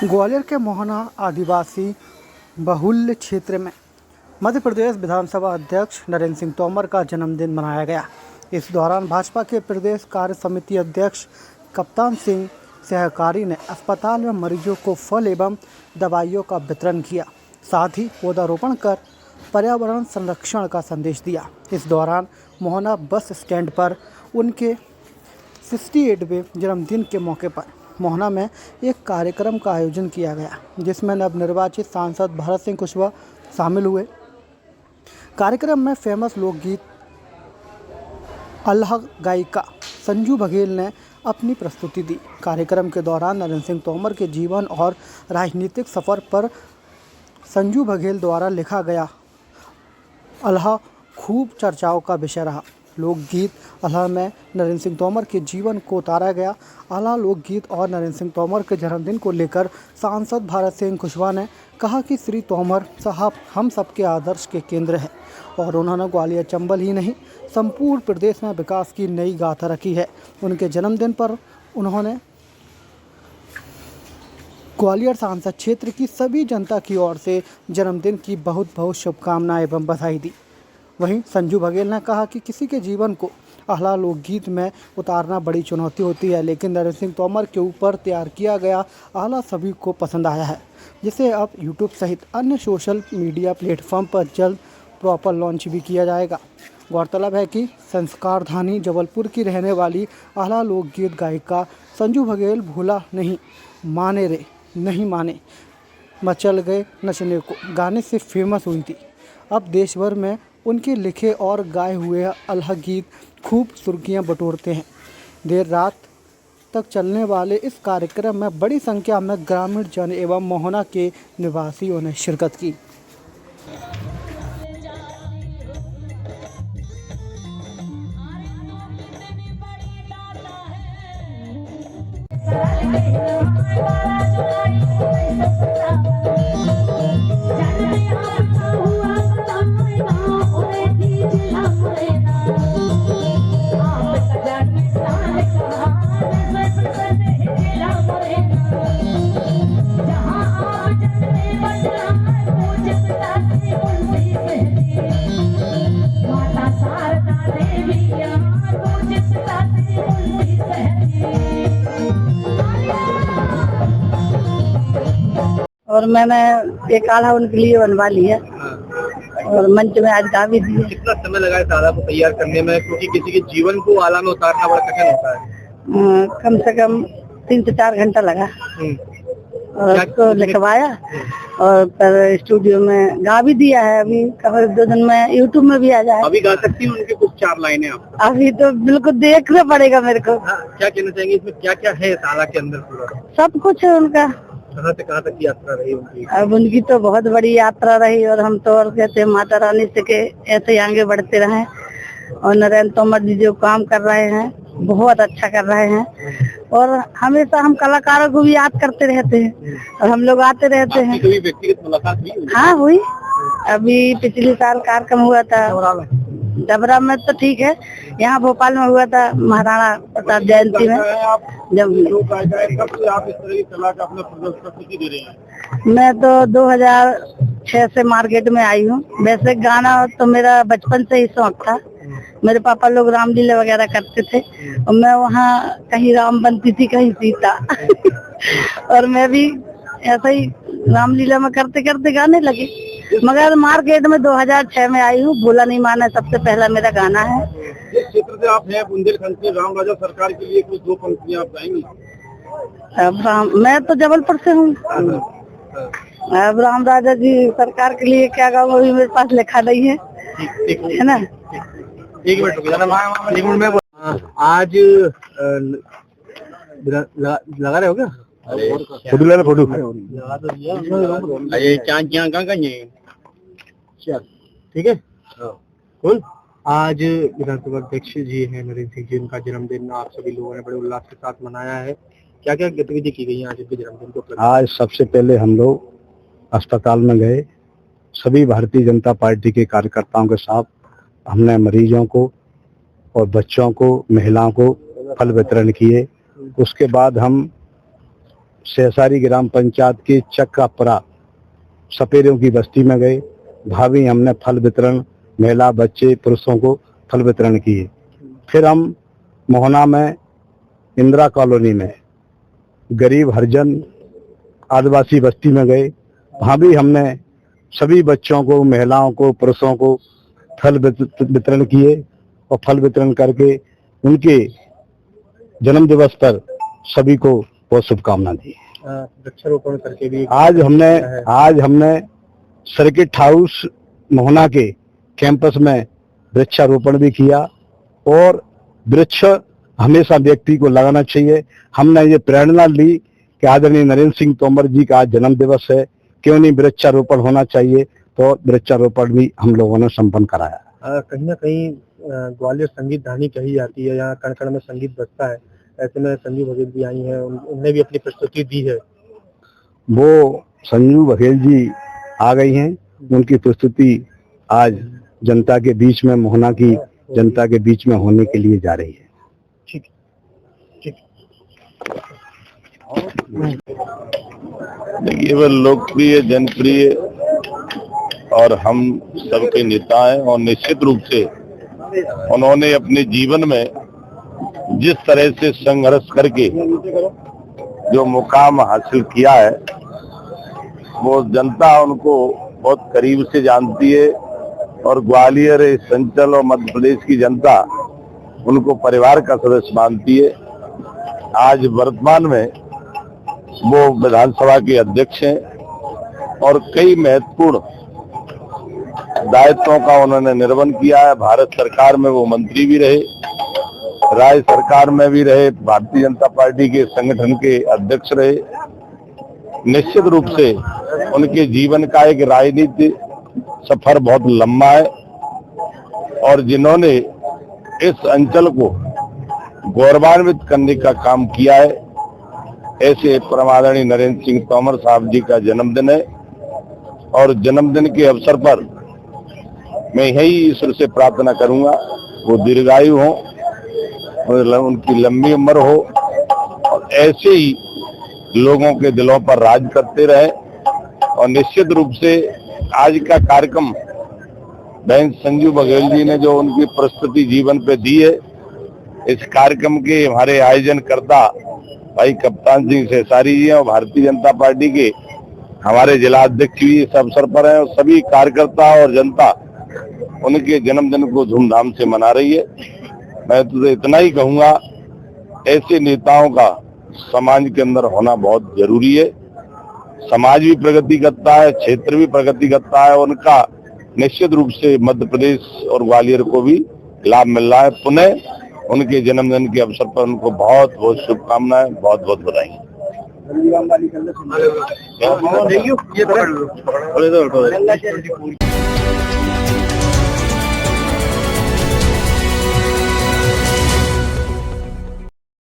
ग्वालियर के मोहना आदिवासी बहुल्य क्षेत्र में मध्य प्रदेश विधानसभा अध्यक्ष नरेंद्र सिंह तोमर का जन्मदिन मनाया गया। इस दौरान भाजपा के प्रदेश कार्य समिति अध्यक्ष कप्तान सिंह सहकारी ने अस्पताल में मरीजों को फल एवं दवाइयों का वितरण किया। साथ ही पौधारोपण कर पर्यावरण संरक्षण का संदेश दिया। इस दौरान मोहना बस स्टैंड पर उनके 68वें जन्मदिन के मौके पर मोहना में एक कार्यक्रम का आयोजन किया गया, जिसमें नवनिर्वाचित सांसद भरत सिंह कुशवाहा शामिल हुए। कार्यक्रम में फेमस लोकगीत अल्लाह गायिका संजू बघेल ने अपनी प्रस्तुति दी। कार्यक्रम के दौरान नरेंद्र सिंह तोमर के जीवन और राजनीतिक सफर पर संजू बघेल द्वारा लिखा गया अल्लाह खूब चर्चाओं का विषय रहा। लोकगीत अल्लाह में नरेंद्र सिंह तोमर के जीवन को उतारा गया। अल्लाह लोकगीत और नरेंद्र सिंह तोमर के जन्मदिन को लेकर सांसद भरत सिंह कुशवाहा ने कहा कि श्री तोमर साहब हम सबके आदर्श के केंद्र हैं और उन्होंने ग्वालियर चंबल ही नहीं संपूर्ण प्रदेश में विकास की नई गाथा रखी है। उनके जन्मदिन पर उन्होंने ग्वालियर सांसद क्षेत्र की सभी जनता की ओर से जन्मदिन की बहुत बहुत शुभकामनाएं एवं बधाई दी। वहीं संजू बघेल ने कहा कि किसी के जीवन को आह्ला लोकगीत में उतारना बड़ी चुनौती होती है, लेकिन नरेंद्र सिंह तोमर के ऊपर तैयार किया गया आह्ला सभी को पसंद आया है, जिसे अब यूट्यूब सहित अन्य सोशल मीडिया प्लेटफॉर्म पर जल्द प्रॉपर लॉन्च भी किया जाएगा। गौरतलब है कि संस्कारधानी जबलपुर की रहने वाली आह्ला लोकगीत गायिका संजू बघेल भूला नहीं माने मचल गए नचने को गाने से फेमस हुई थी। अब देश भर में उनके लिखे और गाए हुए अल्लाह गीत खूब सुर्खियां बटोरते हैं। देर रात तक चलने वाले इस कार्यक्रम में बड़ी संख्या में ग्रामीण जन एवं मोहना के निवासियों ने शिरकत की। और मैंने एक आला उनके लिए बनवा ली है और मंच में आज गा भी दी है। कितना समय लगा है आला को तैयार करने में, क्योंकि किसी के जीवन को आला में उतारना बड़ा कठिन होता है? कम से कम 3 से 4 घंटा लगा और उसको लिखवाया और फिर स्टूडियो में गा भी दिया है। अभी कभी 2 दिन में यूट्यूब में भी आ जाए। अभी गा सकती हूँ उनके कुछ 4 लाइनें आप? अभी तो बिल्कुल देखना पड़ेगा मेरे को। क्या कहना चाहेंगे, इसमें क्या क्या है इस आला के अंदर? पूरा सब कुछ है उनका। कहाँ से कहाँ तक की यात्रा रही उनकी? अब उनकी तो बहुत बड़ी यात्रा रही और हम तो और कहते हैं माता रानी से के ऐसे ही आगे बढ़ते रहे। और नरेंद्र तोमर जी जो काम कर रहे हैं बहुत अच्छा कर रहे हैं और हमेशा हम कलाकारों को भी याद करते रहते हैं और हम लोग आते रहते हैं। कभी व्यक्तिगत मुलाकात हुई? हाँ हुई। अभी पिछले साल कार्यक्रम हुआ था डबरा में, तो ठीक है। यहाँ भोपाल में हुआ था महाराणा प्रताप जयंती में। जब आप इस तरह की कला का अपना प्रस्तुति दे रहे हैं? मैं तो 2006 से मार्केट में आई हूँ। वैसे गाना तो मेरा बचपन से ही शौक था। मेरे पापा लोग रामलीला वगैरह करते थे और मैं वहाँ कहीं राम बनती थी कहीं सीता और मैं भी ऐसा ही रामलीला में करते करते गाने लगी। मगर मार्केट में 2006 में आई हूँ। भूला नहीं माना सबसे पहला मेरा गाना है। जिस क्षेत्र से आप हैं बुंदेलखंड से, राम राजा सरकार के लिए कुछ 2 पंक्तियां आप गाएंगी? मैं तो जबलपुर से हूँ। अब राम राजा जी सरकार के लिए क्या गाऊँ अभी मेरे पास लिखा नहीं है, है ना। 1 मिनट में आज लगा रहे हो क्या? फोटो ले लो, फोटो लगा तो दिया। ये क्या ठीक है। कौन आज विधानसभा अध्यक्ष जी हैं नरेंद्र सिंह जी, उनका जन्मदिन आप सभी लोगों ने बड़े उल्लास के साथ मनाया है। क्या क्या गतिविधि की गई है आज उनके जन्मदिन को? आज सबसे पहले हम लोग अस्पताल में गए, सभी भारतीय जनता पार्टी के कार्यकर्ताओं के साथ हमने मरीजों को और बच्चों को, महिलाओं को फल वितरण किए। उसके बाद हम सहसारी ग्राम पंचायत के चक्कापुरा सपेरों की बस्ती में गए। भाभी हमने फल वितरण, महिला बच्चे पुरुषों को फल वितरण किए। फिर हम मोहना में इंदिरा कॉलोनी में गरीब हरिजन आदिवासी बस्ती में गए। वहाँ भी हमने सभी बच्चों को, महिलाओं को, पुरुषों को फल वितरण किए और फल वितरण करके उनके जन्म दिवस पर सभी को बहुत शुभकामना दी। वृक्षारोपण करके भी आज हमने सर्किट हाउस मोहना के कैंपस में वृक्षारोपण भी किया और वृक्ष हमेशा व्यक्ति को लगाना चाहिए। हमने ये प्रेरणा ली कि आदरणीय नरेंद्र सिंह तोमर जी का आज जन्म दिवस है, क्यों नहीं वृक्षारोपण होना चाहिए, तो वृक्षारोपण भी हम लोगों ने संपन्न कराया। कहीं ना कहीं ग्वालियर संगीत धानी कही जाती है, यहाँ कण कण में संगीत बजता है। ऐसे में संजू बघेल भी आई हैं, उन्होंने भी अपनी प्रस्तुति दी है। वो संजू बघेल जी आ गई हैं, उनकी प्रस्तुति आज जनता के बीच में, मोहना की जनता के बीच में होने के लिए जा रही है। ठीक ठीक। देखिए, वह लोकप्रिय, जनप्रिय और हम सबके नेता हैं और निश्चित रूप से उन्होंने अपने जीवन में जिस तरह से संघर्ष करके जो मुकाम हासिल किया है, वो जनता उनको बहुत करीब से जानती है और ग्वालियर, संचल और मध्य प्रदेश की जनता उनको परिवार का सदस्य मानती है। आज वर्तमान में वो विधानसभा के अध्यक्ष हैं और कई महत्वपूर्ण दायित्वों का उन्होंने निर्वहन किया है। भारत सरकार में वो मंत्री भी रहे, राज्य सरकार में भी रहे, भारतीय जनता पार्टी के संगठन के अध्यक्ष रहे। निश्चित रूप से उनके जीवन का एक राजनीतिक सफर बहुत लंबा है और जिन्होंने इस अंचल को गौरवान्वित करने का काम किया है, ऐसे परम आदरणीय नरेंद्र सिंह तोमर साहब जी का जन्मदिन है और जन्मदिन के अवसर पर मैं यही ईश्वर से प्रार्थना करूंगा वो दीर्घायु हो, उनकी लंबी उम्र हो और ऐसे ही लोगों के दिलों पर राज करते रहे। और निश्चित रूप से आज का कार्यक्रम बहन संजू बघेल जी ने जो उनकी प्रस्तुति जीवन पे दी है, इस कार्यक्रम के हमारे आयोजन करता भाई कप्तान सिंह सहसारी जी हैं और भारतीय जनता पार्टी के हमारे जिला अध्यक्ष भी इस अवसर पर हैं और सभी कार्यकर्ता और जनता उनके जन्मदिन को धूमधाम से मना रही है। मैं तो इतना ही कहूंगा, ऐसे नेताओं का समाज के अंदर होना बहुत जरूरी है। समाज भी प्रगति करता है, क्षेत्र भी प्रगति करता है, उनका निश्चित रूप से मध्य प्रदेश और ग्वालियर को भी लाभ मिल रहा है। पुनः उनके जन्मदिन के अवसर पर उनको बहुत बहुत शुभकामनाएं, बहुत बहुत बधाई। Thank you.